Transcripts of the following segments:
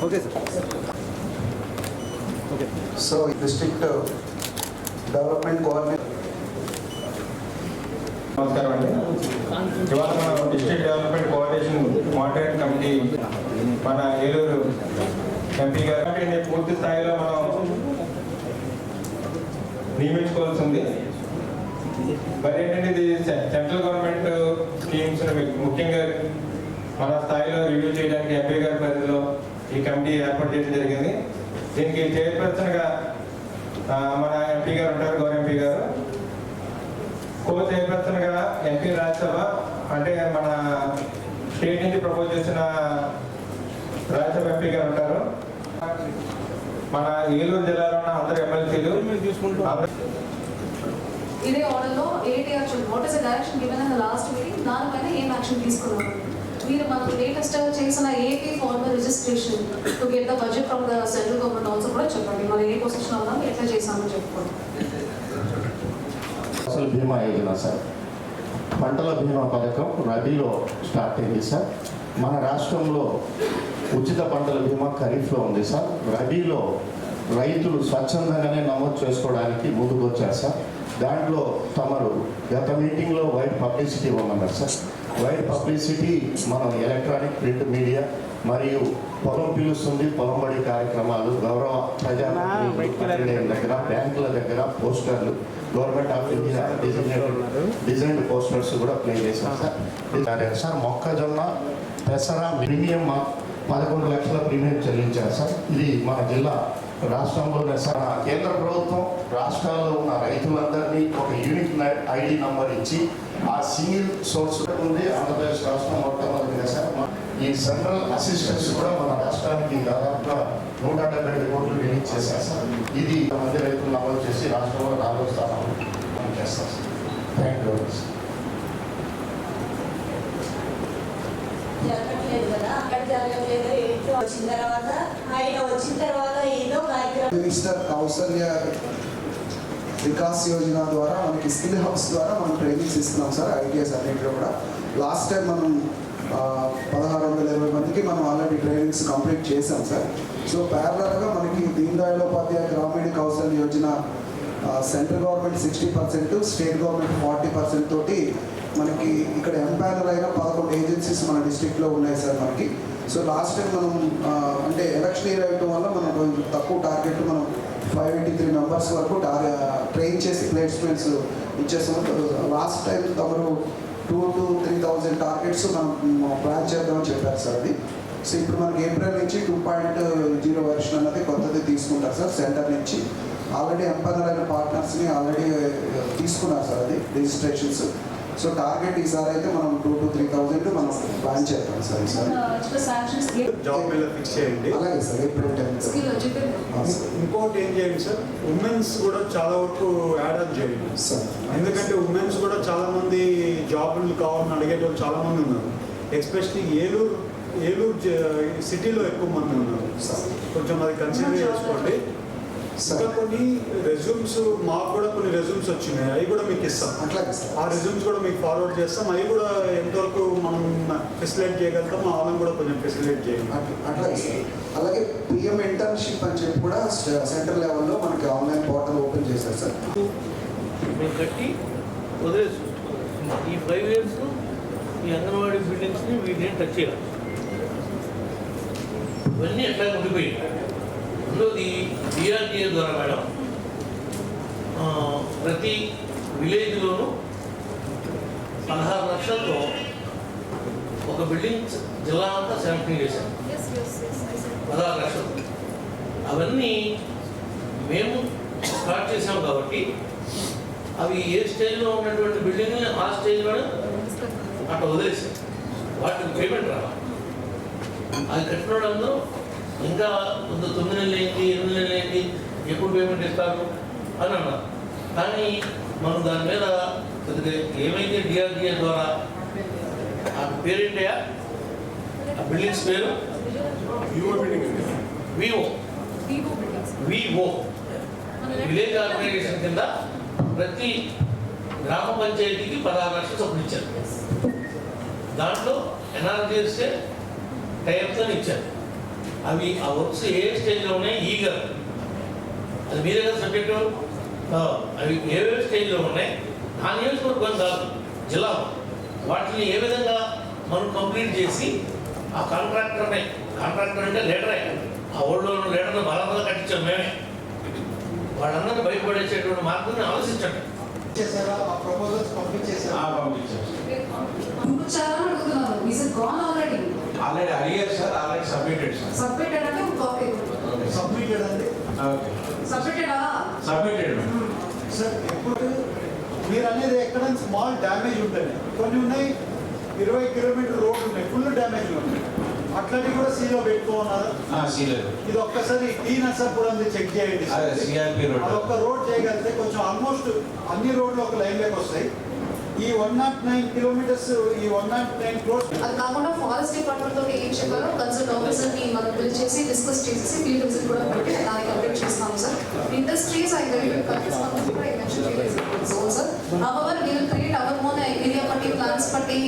Okay sir. Okay. So district development coordinator. నమస్కారం అండి. ఇవాళ మనం district development coordination monitoring committee మన ఏలూరు ఎంపీ గారు పూర్తి స్థాయిలో మనం నియమించుకోవాల్సి ఉంది. మరి ఏంటంటే ఇది సెంట్రల్ గవర్నమెంట్ స్కీమ్స్ ముఖ్యంగా మన స్థాయిలో రివ్యూ చేయడానికి ఎంపీ గారి పరిధిలో ఈ కమిటీ ఏర్పాటు చేయడం జరిగింది. దీనికి చైర్పర్సన్గా మన ఎంపీ గారు ఉంటారు, గౌరవ ఎంపీ గారు. కో చైర్పర్సన్గా ఎంపీ రాజ్యసభ అంటే మన స్టేట్ నుంచి ప్రపోజ్ చేసిన రాజ్యసభ ఎంపీ గారు ఉంటారు. మన ఏలూరు జిల్లాలో ఉన్న అందరు ఎమ్మెల్సీలు ఇదే ఆర్డర్లో ఏటీఆర్ చూడండి, what is the direction given in the last meeting, దానిపైన ఏం యాక్షన్ తీసుకున్నారు మీరు? మనం లేటెస్ట్ చేసిన AP farmer registration to get the budget from the central government also కూడా చెప్పండి. మనం ఏ పొజిషన్ ఉన్నాం, ఎట్లా చేసామో చెప్పుకోండి. ఫసల్ బీమా యోజన సార్, పంటల బీమా పథకం రబీలో స్టార్ట్ అయింది సార్. మన రాష్ట్రంలో ఉచిత పంటల బీమా ఖరీఫ్లో ఉంది సార్. రబీలో రైతులు స్వచ్ఛందంగానే నమోదు చేసుకోవడానికి ముందుకు వచ్చారు సార్. దాంట్లో తమరు గత మీటింగ్లో వైడ్ పబ్లిసిటీ ఇవ్వమన్నారు సార్. వైడ్ పబ్లిసిటీ మనం ఎలక్ట్రానిక్, ప్రింట్ మీడియా మరియు పొలం పిలుస్తుంది, పొలం బడి కార్యక్రమాలు, గౌరవ ప్రజాప్రతినిధుల దగ్గర, బ్యాంకుల దగ్గర పోస్టర్లు, government of India designed posters కూడా ప్లే చేశాం సార్. సార్ మొక్కజొన్న, పెసర ప్రీమియం 11 లక్షల ప్రీమియం చెల్లించారు సార్. ఇది మన జిల్లా రాష్ట్రంలోనే సార్. కేంద్ర ప్రభుత్వం రాష్ట్రాల్లో ఉన్న రైతులందరినీ ఒక యూనిక్ ఐడి నంబర్ ఇచ్చి ఆ సింగిల్ సోర్స్ ఉంది. ఆంధ్రప్రదేశ్ రాష్ట్రం మొట్టమొదటిగా సార్. ఈ సెంట్రల్ అసిస్టెన్స్ కూడా మన రాష్ట్రానికి దాదాపుగా 175 కోట్లు రిలీజ్ చేశారు సార్. ఇది మంది రైతులు నమోదు చేసి రాష్ట్రంలో 4వ స్థానంలో చేస్తాం sir. Thank you very much. జరగట్లేదు కదా, అక్కడ జరగట్లేదు. వచ్చిన తర్వాత ఏదో కార్యక్రమం మినిస్టర్ కౌశల్య వికాస్ యోజన ద్వారా మనకి స్కిల్ హబ్స్ ద్వారా మనం ట్రైనింగ్స్ ఇస్తున్నాం సార్. ఐటీఎస్ అన్నింటిలో కూడా లాస్ట్ టైం మనం 1620 మందికి మనం ఆల్రెడీ ట్రైనింగ్స్ కంప్లీట్ చేసాం సార్. సో ప్యారలల్గా మనకి దీన్ దయాళ్ ఉపాధ్యాయ గ్రామీణ Kaushal Yojana central government 60%, state government 40% తోటి మనకి ఇక్కడ ఎంపానల్ అయిన 11 ఏజెన్సీస్ మన డిస్ట్రిక్ట్లో ఉన్నాయి సార్ మనకి. సో లాస్ట్ టైం మనం అంటే ఎలక్షన్ ఇయర్ అవ్వడం వల్ల మనం కొంచెం తక్కువ టార్గెట్, మనం 583 మెంబర్స్ వరకు ట్రైన్ చేసి ప్లేస్మెంట్స్ ఇచ్చేసాము. లాస్ట్ టైం తమరు 2,000 to 3,000 టార్గెట్స్ మనం ప్లాన్ చేద్దామని చెప్పారు సార్. అది సో ఇప్పుడు మనకి ఏప్రిల్ నుంచి 2.0 వెర్షన్ అన్నది కొత్తది తీసుకుంటారు సార్ సెంటర్ నుంచి. ఆల్రెడీ ఎంపానల్ అయిన పార్ట్నర్స్ని ఆల్రెడీ తీసుకున్నారు సార్ అది రిజిస్ట్రేషన్స్. సో టార్గెట్ ఈసారి అయితే మనం 2,000 to 3,000 మనం ప్లాన్ చేద్దాం సార్ ఈసారి. జాబ్ మీద ఫిక్స్ చేయండి. అలాగే సార్, ఏప్రిల్ 10. ఇంకోటి ఏం చేయండి సార్, ఉమెన్స్ కూడా చాలా వరకు యాడ్ ఆన్ చేయండి సార్. ఎందుకంటే ఉమెన్స్ కూడా చాలా మంది జాబులు కావాలని అడిగేటోళ్ళు చాలా మంది ఉన్నారు. ఎస్పెషలీ ఏలూరు సిటీలో ఎక్కువ మంది ఉన్నారు సార్. కొంచెం అది కన్సిడర్ చేసుకోండి. ఇంకా కొన్ని రెజ్యూమ్స్, మాకు కూడా కొన్ని రెజ్యూమ్స్ వచ్చినాయి, అవి కూడా మీకు ఇస్తాం. అట్లాగే సార్, ఆ రెజ్యూమ్స్ కూడా మీకు ఫార్వర్డ్ చేస్తాం. అవి కూడా ఎంతవరకు మనం ఫెసిలిటేట్ చేయగలుగుతాం, వాళ్ళని కూడా కొంచెం ఫెసిలిటేట్ చేయండి. అట్లాగే సార్. అలాగే పిఎం ఇంటర్న్షిప్ అని చెప్పి కూడా సెంట్రల్ లెవెల్లో మనకి ఆన్లైన్ పోర్టల్ ఓపెన్ చేశారు సార్. మేము కట్టి వదిలేసు ఈ 5 years ఈ అంగన్వాడీ బిల్డింగ్స్ని వీటిని టచ్ చేయాలి. ఇవన్నీ ఎట్లా ఉండిపోయాయి. అందులోది డిఆర్డిఏ ద్వారా మేడం ప్రతి విలేజ్లోనూ 16 లక్షలతో ఒక బిల్డింగ్ జిల్లా అంతా శాంక్షన్ చేశాం. 16 లక్షలు. అవన్నీ మేము స్టార్ట్ చేసాం కాబట్టి అవి ఏ స్టేజ్లో ఉన్నటువంటి బిల్డింగ్ని ఆ స్టేజ్లోనే అట్లా వదిలేసాం. వాటికి పేమెంట్ రావాలి. అది కట్టిన వాళ్ళందరూ ఇంకా 9 నెలలు ఏంటి, 8 నెలలు ఏంటి, ఎప్పుడు పేమెంట్ ఇస్తారు అని అన్నారు. కానీ మనం దాని మీద ఏమైతే డిఆర్డిఏ ద్వారా ఆ పేరేంటయా, ఆ బిల్డింగ్స్ పేరు విఓ విలేజ్ ఆర్గనైజేషన్ కింద ప్రతి గ్రామ పంచాయతీకి 16 లక్షలు చొప్పున ఇచ్చారు. దాంట్లో ఎన్ఆర్జీఎస్ఏ టైప్తో ఇచ్చారు. అవి ఆ వర్క్స్ ఏ స్టేజ్లో ఉన్నాయి ఈగర్ అది మీరే కదా సబ్జెక్టు అవి ఏ స్టేజ్లో ఉన్నాయి ఆ నియోజకవర్గం కాదు జిల్లా వాటిని ఏ విధంగా మనం కంప్లీట్ చేసి ఆ కాంట్రాక్టర్ అంటే లీడరే ఆ ఓల్డ్లో ఉన్న లీడర్ని బలంగా కట్టించాం మేమే వాళ్ళందరినీ బయటపడేసేటువంటి మార్గాన్ని ఆలోచించండి. చేశారా ఆ ప్రపోజల్స్ పంపించేసారా? పంపించారా అని అడుగుతున్నాను. Is it gone already? Already అడిగారు sir, already submitted sir. Submitted అంటే ఒక కాపీ. సబ్మిటెడ్ అండి. ఓకే సబ్మిటెడా? సబ్మిటెడ్ సార్ ఇప్పుడు మీరు అనేది ఎక్కడ స్మాల్ డ్యామేజ్ ఉంటుంది, కొన్ని ఉన్నాయి 20 కిలోమీటర్ రోడ్ ఉన్నాయి ఫుల్ డ్యామేజ్ ఉన్నాయి, అట్లాంటివి కూడా సీలో పెట్టుకోన్నారు. సీలేదు ఇది ఒక్కసారి టీ నర్సాపురం చెక్ చేయండి. అదే సిఆర్పి రోడ్. అది ఒక్క రోడ్ చేయగలిగితే కొంచెం ఆల్మోస్ట్ అన్ని రోడ్లు ఒక లైన్లోకి వస్తాయి. ఈ 109 కిలోమీటర్స్, ఈ 109 క్రోర్స్. అది కాకుండా ఫారెస్ట్ డిపార్ట్మెంట్ తోటి ఏం చెప్పారో కన్సల్ట్ ఆఫీసర్ ని మనం పిలిచి చేసి డిస్కస్ చేసి ఫీల్డ్ విజిట్ కూడా పెట్టి దానికి అప్డేట్ చేస్తాము sir. Industries I very zone sir. Our will create our own area పట్టి ప్లాన్స్ పట్టి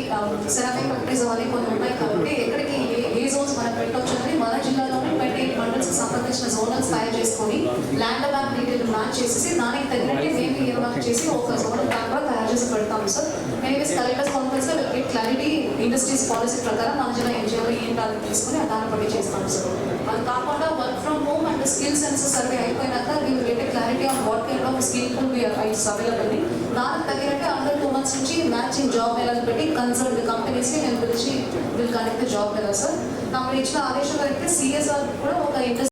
సెరామిక్ ఫ్యాక్టరీస్ అవన్నీ కొన్ని ఉన్నాయి కాబట్టి ఎక్కడికి ఏ జోన్స్ మనం పెట్టవచ్చు అని మన జిల్లాలోనే 28 మండల్స్ సంబంధించిన జోనల్స్ తయారు చేసుకొని ల్యాండ్ బ్యాంక్ డీటెయిల్ మ్యాచ్ చేసి దానికి తగినట్టు మేము ఇయర్మార్క్ చేసి ఒక జోనల్ ప్లాన్ కూడా తయారు చేసి పెడతాము సార్. ఎనీవేస్ కలెక్టర్స్ కాన్ఫరెన్స్ లో will get clarity industries policy ప్రకారం మన జిల్లా ఏం చేయాలో ఏం టార్గెట్ తీసుకుని దాన్ని బట్టి చేస్తాం సార్. అది కాకుండా work from home and skill census survey అయిపోయినాక will get clarity on what kind of skill full its available. దానికి తగినట్టు అందరు 2 months నుంచి మ్యాచింగ్ జాబ్ మేళాలు పెట్టి కన్సల్ట్ కంపెనీస్ ని మేము పిలిచి will connect job Mela sir. నాకు ఇచ్చిన ఆదేశం అయితే సిఎస్ఆర్ కూడా ఒక ఇండస్ట్రీ